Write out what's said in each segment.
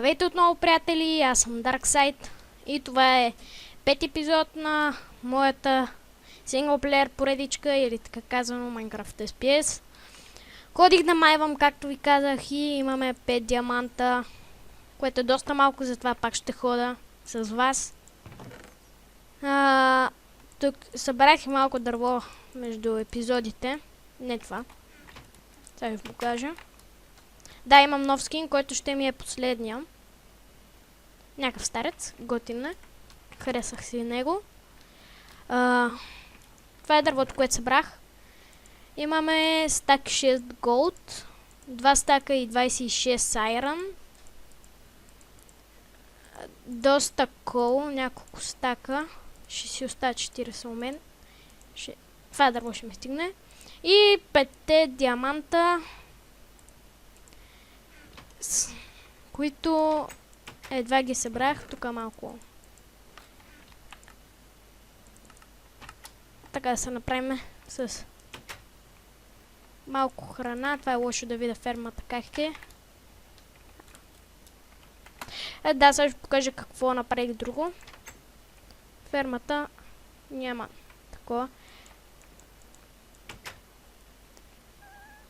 Здравейте отново, приятели, аз съм Darkside и това е пет епизод на моята синглплеер поредичка, или така казано Minecraft SPS. Ходих да майвам, както ви казах, и имаме 5 диаманта, което е доста малко, затова пак ще хода с вас. Тук събрах и малко дърво между епизодите, не това, сега ви покажа. Да, имам нов скин, който ще ми е последния. Някакъв старец, готин е. Харесах си него. Това е дървото, което събрах. Имаме стак 6 голд, 2 стака и 26 iron. Доста кол, няколко стака. Ще си оставя 40 у мен. Това дърво ще ми стигне. И 5 диаманта, които едва ги събрах. Тук малко. Така да се направим с малко храна. Това е лошо да видя фермата как е. Да, сега ще покажа какво направих друго. Фермата няма такова.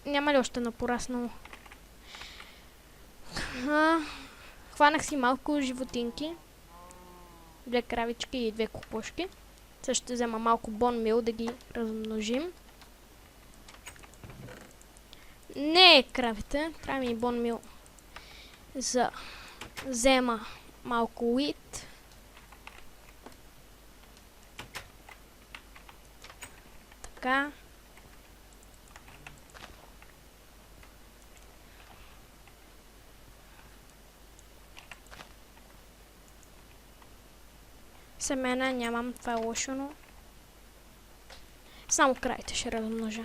Няма ли още напораснало? Хванах си малко животинки. 2 кравички и 2 кокошки. Сега ще взема малко бон мил да ги размножим. Не кравите, трябва ми бон мил за взема малко уит. Така. Семена нямам, това е лошо, но само краите ще размножа.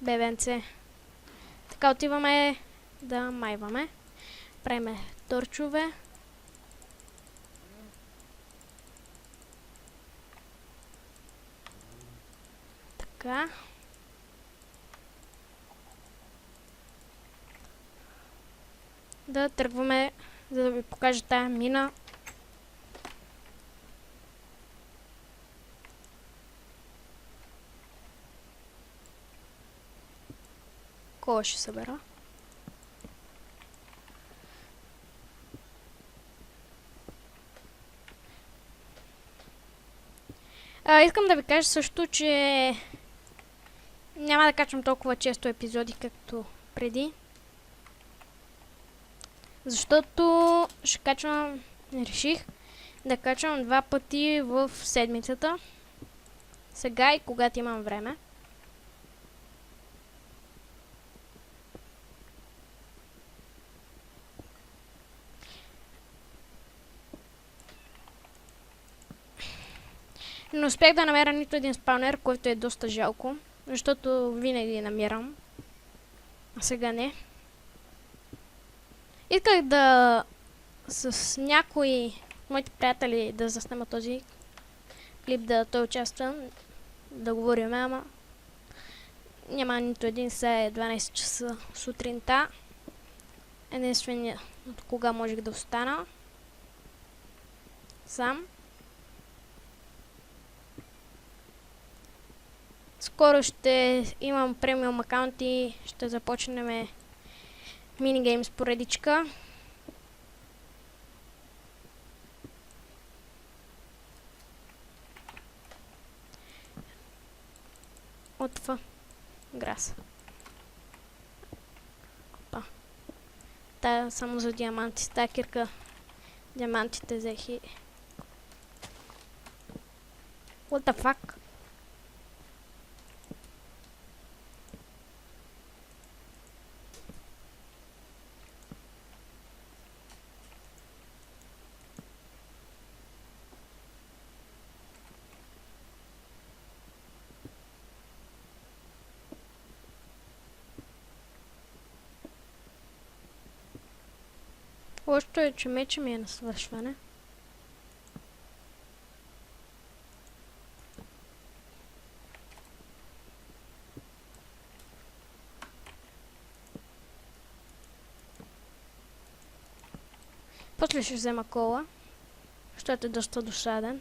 Бебенце. Така, отиваме да майваме. Правиме торчове. Така. Да тръгваме, за да ви покажа тая мина. Кога ще събера? Искам да ви кажа също, че няма да качвам толкова често епизоди, както преди. Защото ще качвам, реших да качвам 2 пъти в седмицата. Сега и когато имам време. Не успех да намеря нито един спаунер, който е доста жалко, защото винаги намирам. А сега не. Исках да с някои моите приятели да заснема този клип, да той участва, да говорим, ама няма нито един, сега е 12 часа сутринта. Единствено от кога можех да остана сам. Скоро ще имам премиум акаунт и ще започнем минигеймс поредичка. Отва. Грас. Опа. Та само за диаманти. Стакерка. Диамантите взехи. What the fuck? Лошото е, че меча ми е на свършване. После ще взема кола, защото е доста досаден.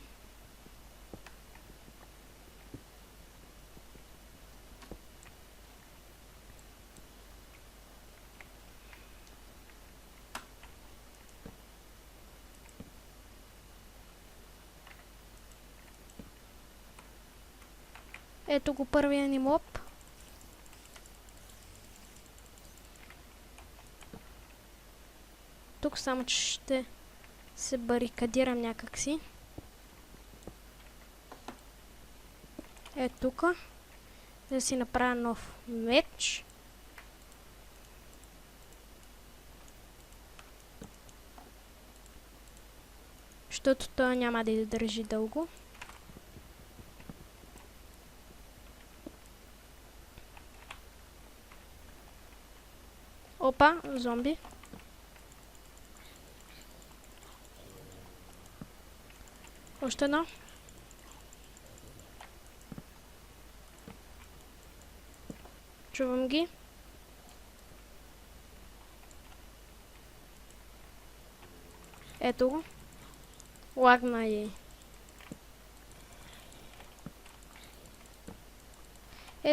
Ето го първия ни моб. Тук само че ще се барикадирам някакси. Ето тук. Да си направя нов меч. Защото той няма да издържи дълго. Опа, зомби. Още едно. Чувам ги. Ето го. Лагна и.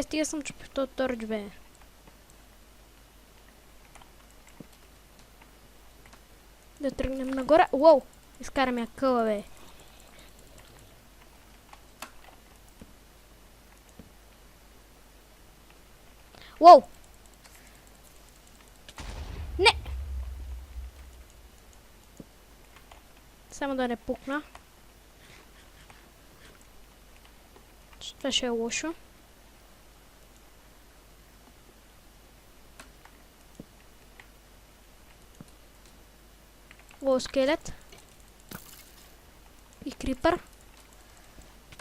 Стига съм чупил този торч, бе. Да тръгнем нагоре. Уоу! Изкарам я къла, бе. Уоу! Не! Само да не пукна. Това ще е лошо. Уоу, скелет. И крипър.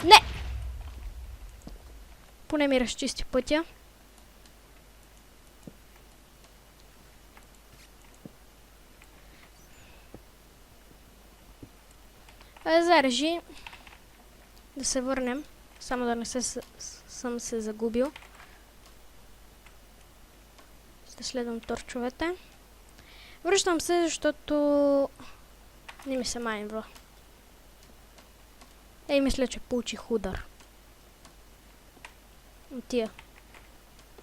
Не! Поне ми разчисти пътя. Зарежи. Да се върнем. Само да не съм се загубил. Ще следвам торчовете. Връщам се, защото не ми се майнва. Мисля, че получих удар. Тия.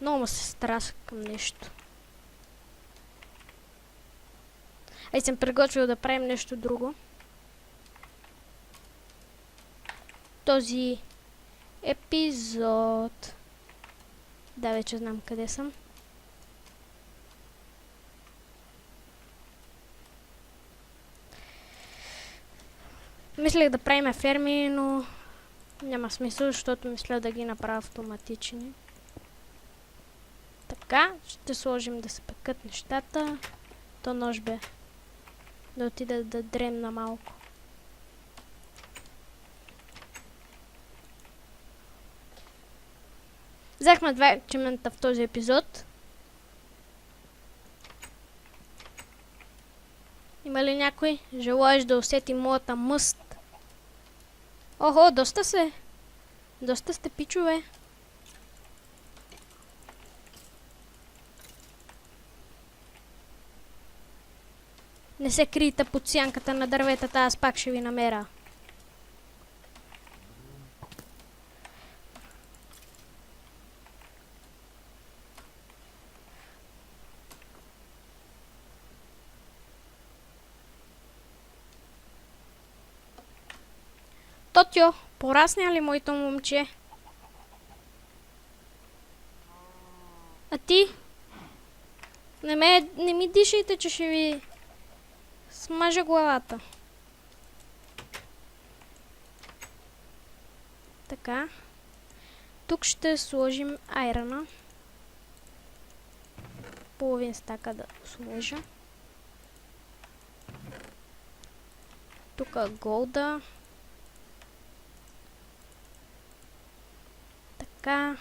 Много ме се страса към нещо. Съм приготвил да правим нещо друго. Този епизод. Да, вече знам къде съм. Мислех да правим ферми, но няма смисъл, защото мисля да ги направя автоматични. Така, ще сложим да се пекат нещата. То нож бе. Да отида да дремна малко. Взехме 2 ачивмента в този епизод. Има ли някой желаеш да усети моята мъст? Охо, доста сте пичове. Не се крийте под сянката на дърветата, аз пак ще ви намеря. Тотьо, порасня ли моето момче? А ти? Не ми дишайте, че ще ви смажа главата. Така. Тук ще сложим айрона. Половин стака да сложа. Тук голда. Така.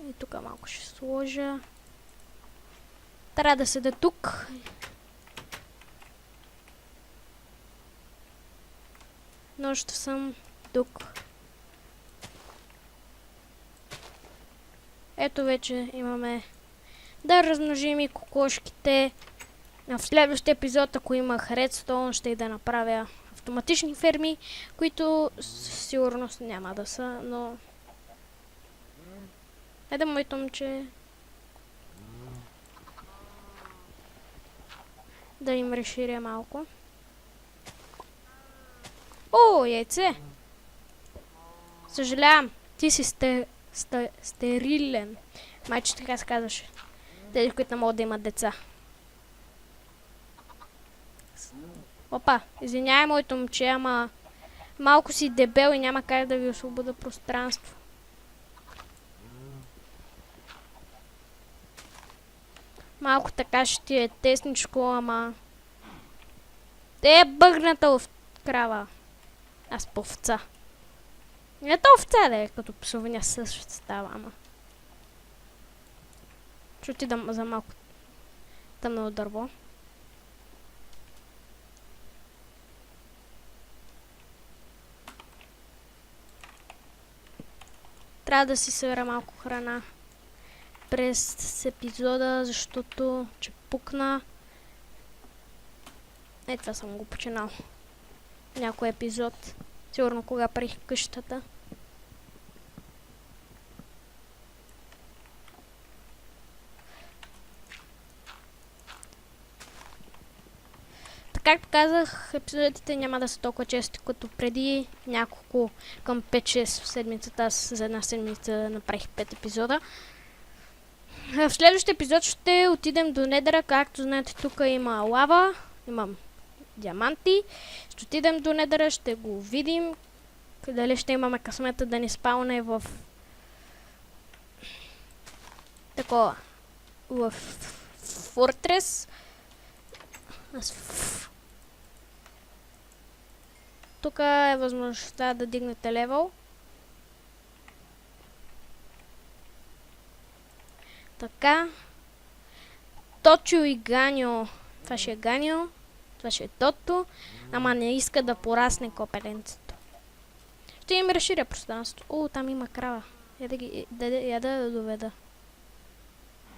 И тук малко ще сложа. Трябва да седа тук. Но още съм тук. Ето вече имаме да размножим и кокошките. В следващия епизод, ако имах редстоун, ще и да направя автоматични ферми, които със сигурност няма да са, но... Еда, моето момче... Да им разширя малко. О, яйце! Съжалявам, ти си стерилен. Майче така се казваше. Тези, които не могат да имат деца. Опа, извинявай, моето момче, ама малко си дебел и няма как да ви освобода пространство. Малко така ще ти е тесничко, ама... Е бъгната в крава. Аз по овца. Не то овца да е, като псовня също става, ама. Ще отидам за малко тъмно дърво. Трябва да си събера малко храна през епизода, защото че пукна. Е, това съм го починал. Някой епизод. Сигурно кога парих къщата. Както казах, епизодите няма да са толкова чести като преди. Няколко към 5-6 в седмицата. Аз за една седмица направих 5 епизода. В следващия епизод ще отидем до Недъра. Както знаете, тук има лава. Имам диаманти. Ще отидем до Недъра, ще го видим. Дали ще имаме късмета да ни спауне в... такова. В Фортрес. Тук е възможността да дигнете левел. Така. Точо и Ганьо. Това ще е Ганьо. Това ще е Тото. Ама не иска да порасне копеленцето. Ще им разширя пространството. О, там има крава. Я да доведа.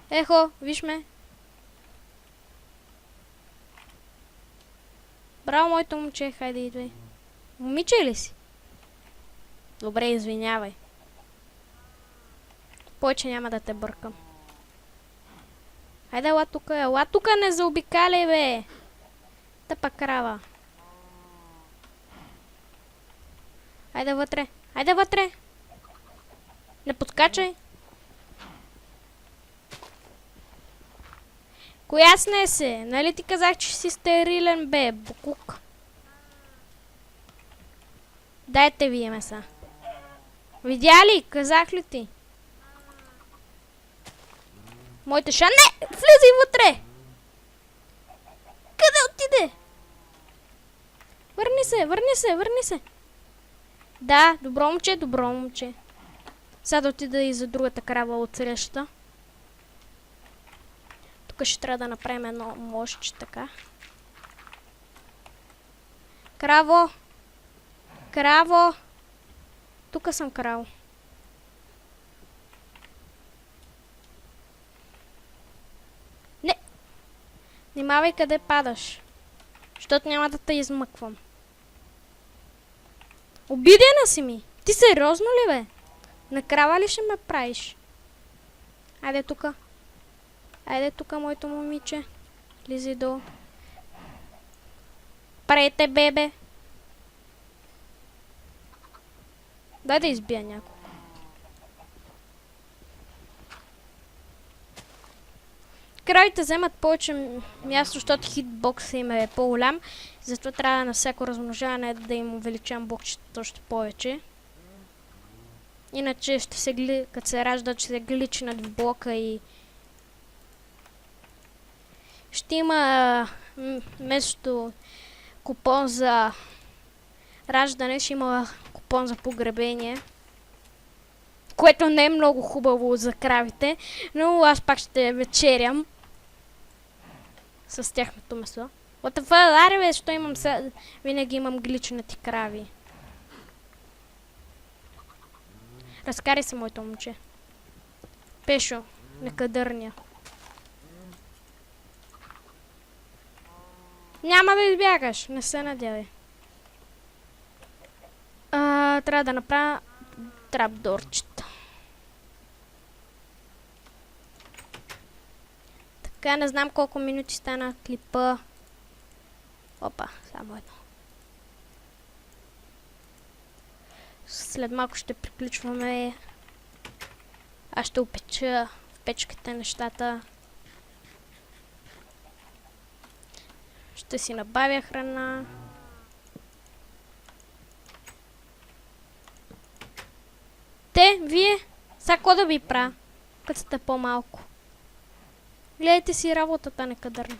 Ехо, виж ме. Браво, моето момче. Хайде, идвай. Момиче ли си? Добре, извинявай. Повече няма да те бъркам. Хайде, ела тука, не заобикаляй, бе! Тъпа крава. Хайде вътре, хайде вътре! Не подскачай! Коя снесе? Нали ти казах, че си стерилен, бе, букук? Дайте вие меса. Видя ли? Казах ли ти? Моите ша... Не! Влизай вътре! Къде отиде? Върни се, върни се, върни се. Да, добро момче, добро момче. Сега да отида и за другата крава от срещата. Тук ще трябва да направим едно мощче така. Краво! Краво! Тук съм краво. Не! Внимавай къде падаш. Защото няма да те измъквам. Обидена си ми! Ти сериозно ли, бе? На крава ли ще ме правиш? Айде тука. Айде тука, моето момиче. Лизи долу. Прете, бебе. Дай да избия някой. Кравите вземат повече място, защото хитбоксът им е по-голям. Затова трябва на всяко размножаване да им увеличавам блокчета още повече. Иначе ще се като се раждат, ще се гличнат в блока и ще има вместо купон за раждане, ще има купон за погребение. Което не е много хубаво за кравите, но аз пак ще вечерям с тяхното месо. What the fuck, аре бе, що имам сега? Винаги имам гличнати крави. Разкари се, моето момче. Пешо, некадърня. Няма да избягаш, не се надявай. Трябва да направя трапдорчета. Така, не знам колко минути стана клипа. Опа, само едно. След малко ще приключваме. Аз ще опеча в печката нещата. Ще си набавя храна. Вие, сега какво да ви правя, като сте по-малко? Гледайте си работата некадърна.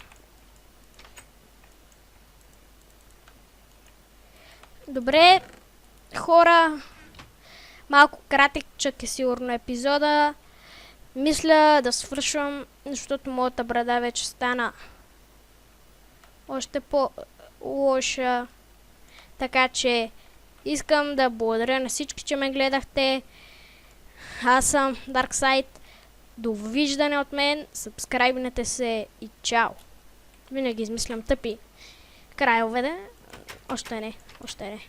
Добре, хора, малко кратичък е сигурно епизода. Мисля да свършвам, защото моята брада вече стана още по-лоша. Така че искам да благодаря на всички, че ме гледахте. Аз съм Darkside. Довиждане от мен. Сабскрайбнете се и чао. Винаги измислям тъпи крайове. Още не.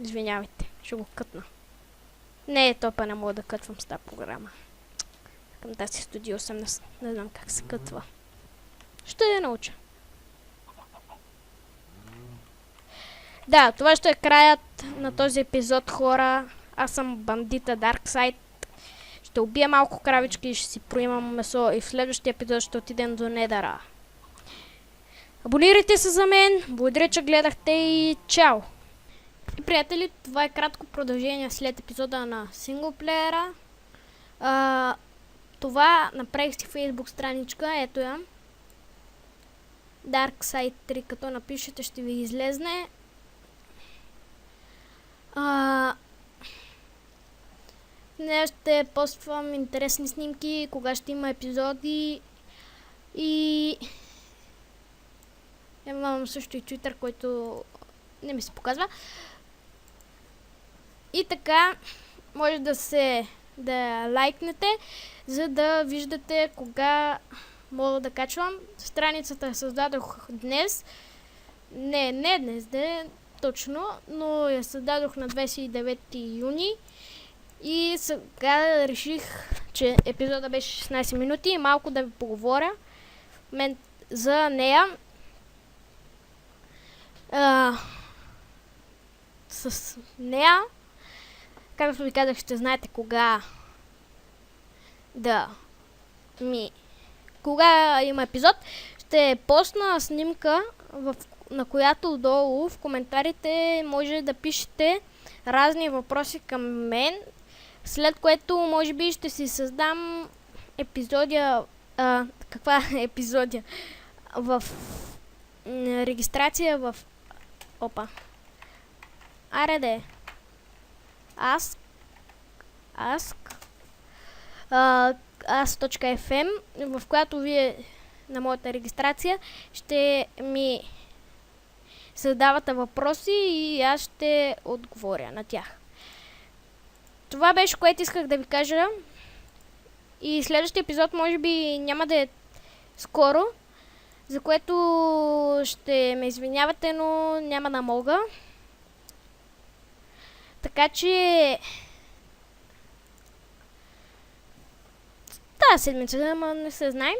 Извинявайте, ще го кътна. Не, топа не мога да кътвам с тази програма. Към тази студио съм, не знам как се кътва. Ще я науча. Да, това ще е краят на този епизод, хора. Аз съм бандита Darkside. Ще убия малко кравички и ще си проимам месо. И в следващия епизод ще отидем до Недъра. Абонирайте се за мен. Благодаря, че гледахте и чао! И приятели, това е кратко продължение след епизода на синглплеера. Това направих си Facebook страничка. Ето я. Darkside 3, като напишете, ще ви излезне. Днес ще поствам интересни снимки, кога ще има епизоди и имам също и Twitter, който не ми се показва. И така, може да лайкнете, за да виждате кога мога да качвам. Страницата създадох днес. Не днес, точно, но я създадох на 29 юни. И сега реших, че епизода беше 16 минути и малко да ви поговоря за нея. С нея, както ви казах, ще знаете кога кога има епизод. Ще постна снимка, на която долу в коментарите може да пишете разни въпроси към мен, след което може би ще си създам епизодия, каква епизодия? В регистрация в ask.fm, в която вие на моята регистрация ще ми задавате въпроси и аз ще отговоря на тях. Това беше, което исках да ви кажа. И следващия епизод може би няма да е скоро, за което ще ме извинявате, но няма да мога. Така че тази седмица, ама не се знаем.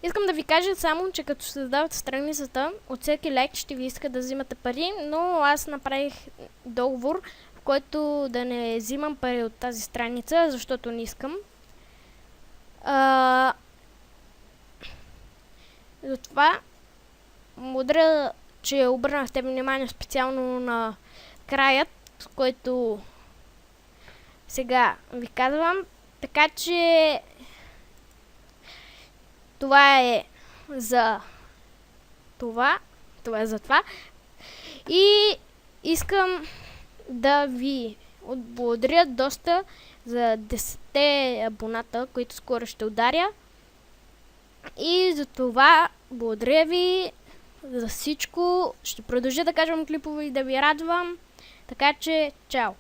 Искам да ви кажа само, че като създавате страницата, от всеки лайк ще ви иска да взимате пари, но аз направих договор, в който да не взимам пари от тази страница, защото не искам. Затова благодаря, че обърнахте внимание специално на краят, който сега ви казвам. Така че това е за това. И искам да ви отблагодаря доста за 10 абоната, които скоро ще ударя. И за това благодаря ви за всичко. Ще продължа да кажам клипове и да ви радвам. Така че, чао!